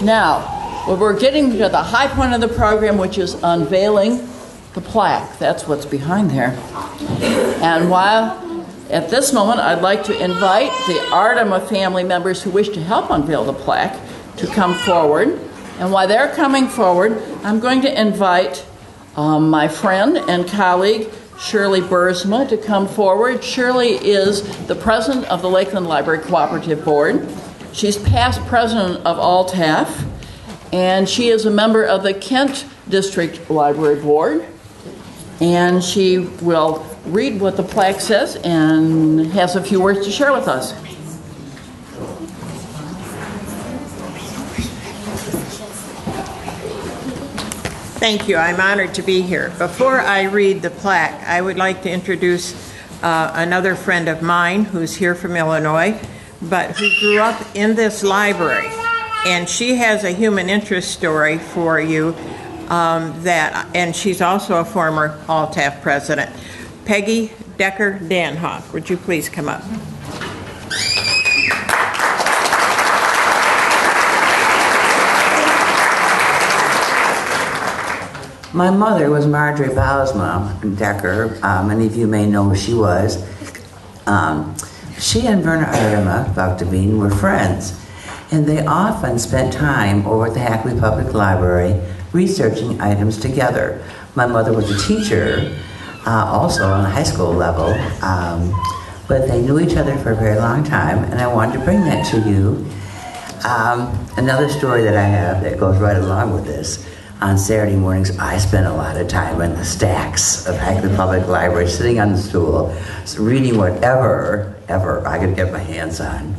Now, we're getting to the high point of the program, which is unveiling the plaque. That's what's behind there. And while at this moment, I'd like to invite the Aardema family members who wish to help unveil the plaque to come forward. And while they're coming forward, I'm going to invite my friend and colleague, Shirley Bursma, to come forward. Shirley is the president of the Lakeland Library Cooperative Board. She's past president of ALTAF, and she is a member of the Kent District Library Board. And she will read what the plaque says and has a few words to share with us. Thank you. I'm honored to be here. Before I read the plaque, I would like to introduce another friend of mine who's here from Illinois, but who grew up in this library. And she has a human interest story for you, and she's also a former ALTAF president. Peggy Decker-Danhoff, would you please come up? My mother was Marjorie Bowsma Decker. Many of you may know who she was. She and Verna Aardema Vugteveen were friends, and they often spent time over at the Hackley Public Library researching items together. My mother was a teacher, also on a high school level, but they knew each other for a very long time, and I wanted to bring that to you. Another story that I have that goes right along with this: on Saturday mornings, I spent a lot of time in the stacks of Hackley Public Library, sitting on the stool, reading whatever I could get my hands on.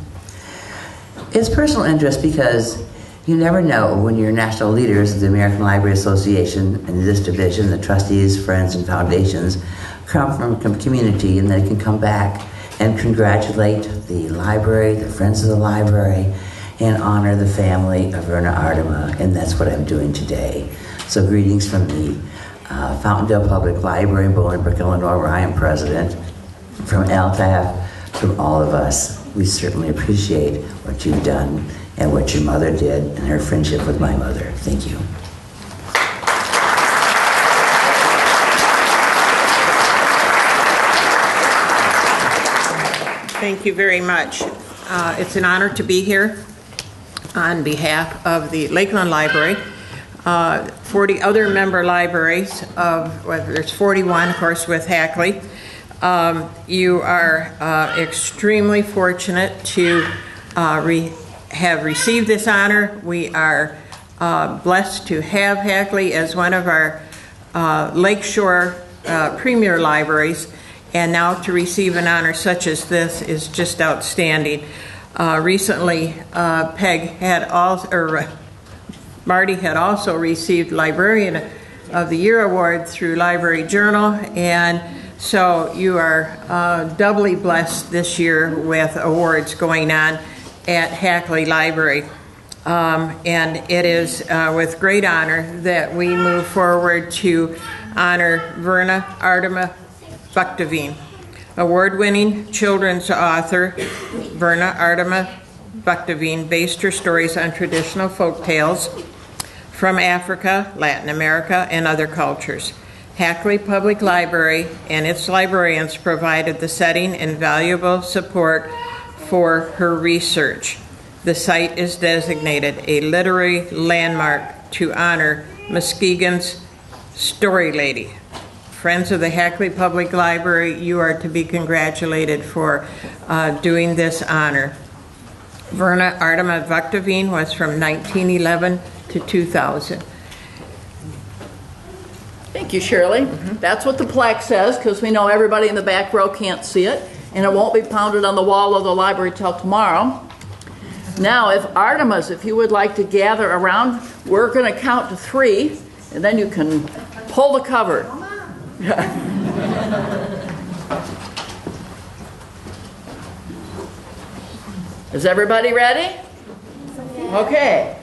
It's personal interest because you never know when your national leaders of the American Library Association and this division, the trustees, friends, and foundations, come from a community, and they can come back and congratulate the library, the friends of the library, and honor the family of Verna Aardema, and that's what I'm doing today. So greetings from the Fountaindale Public Library in Bolingbrook, Illinois, where I am president, from ALTAF, from all of us. We certainly appreciate what you've done and what your mother did and her friendship with my mother. Thank you. Thank you very much. It's an honor to be here on behalf of the Lakeland Library, 40 other member libraries of, well, there's 41, of course, with Hackley. You are extremely fortunate to have received this honor. We are blessed to have Hackley as one of our Lakeshore premier libraries, and now to receive an honor such as this is just outstanding. Recently, Marty had also received Librarian of the Year award through Library Journal, and so you are doubly blessed this year with awards going on at Hackley Library. And it is with great honor that we move forward to honor Verna Aardema Vugteveen. Award-winning children's author Verna Aardema Vugteveen based her stories on traditional folk tales from Africa, Latin America, and other cultures. Hackley Public Library and its librarians provided the setting and valuable support for her research. The site is designated a literary landmark to honor Muskegon's Story Lady. Friends of the Hackley Public Library, you are to be congratulated for doing this honor. Verna Aardema Vugteveen was from 1911 to 2000. Thank you, Shirley. That's what the plaque says, because we know everybody in the back row can't see it, and it won't be pounded on the wall of the library till tomorrow. Now, if you would like to gather around, we're going to count to 3, and then you can pull the cover. Is everybody ready? Okay.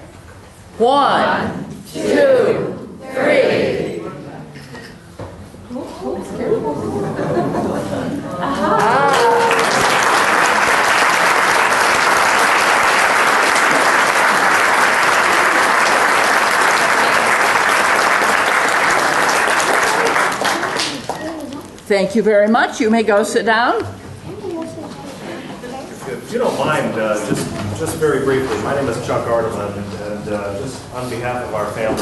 1, 2, 3. Thank you very much. You may go sit down. If you don't mind, just very briefly, my name is Chuck Aardema, and just on behalf of our family,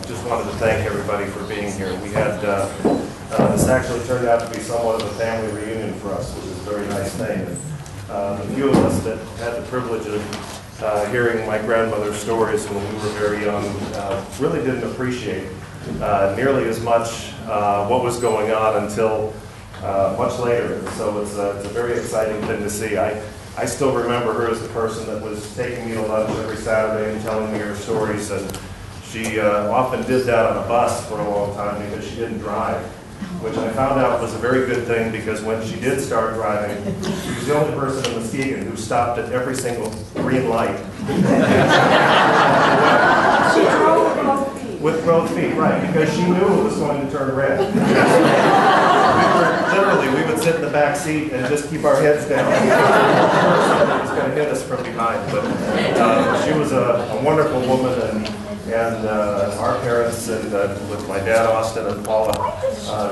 just wanted to thank everybody for being here. We had, this actually turned out to be somewhat of a family reunion for us, which is a very nice thing. And, the few of us that had the privilege of hearing my grandmother's stories when we were very young really didn't appreciate nearly as much what was going on until much later. So it's a very exciting thing to see. I still remember her as the person that was taking me to lunch every Saturday and telling me her stories, and she often did that on a bus for a long time because she didn't drive, which I found out was a very good thing, because when she did start driving, she was the only person in Muskegon who stopped at every single green light. She drove both feet. With both feet, right, because she knew it was going to turn red. We would sit in the back seat and just keep our heads down. It was going to hit us from behind. But she was a wonderful woman, and our parents, and with my dad Austin and Paula,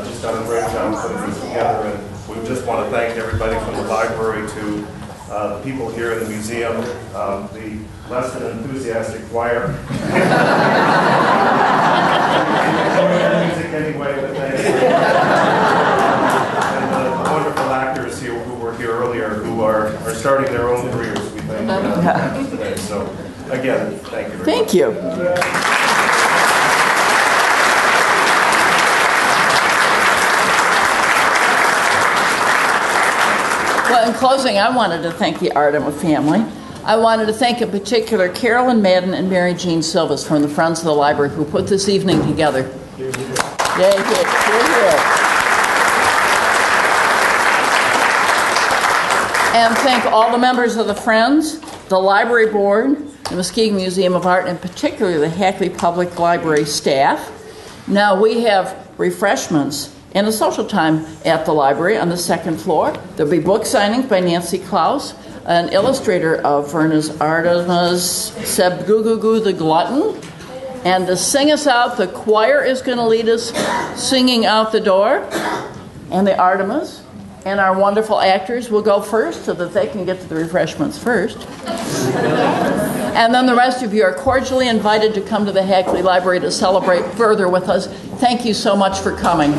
just done a great job putting this together. And we just want to thank everybody from the library to the people here in the museum, the less than enthusiastic choir. Music anyway, but thank you. And the wonderful actors here who were here earlier, who are starting their own careers, we think, today. So again, thank you very much. Thank you. Well, in closing, I wanted to thank the Aardema family. I wanted to thank in particular Carolyn Madden and Mary Jean Silvas from the Friends of the Library who put this evening together. Yay, and thank all the members of the Friends, the Library Board, the Muskegon Museum of Art, and particularly the Hackley Public Library staff. Now we have refreshments and a social time at the library on the second floor. There'll be book signings by Nancy Klaus, an illustrator of Verna Aardema's Seb Goo Goo Goo the Glutton. And to sing us out, the choir is going to lead us singing out the door. And the Aardemas and our wonderful actors will go first so that they can get to the refreshments first. And then the rest of you are cordially invited to come to the Hackley Library to celebrate further with us. Thank you so much for coming.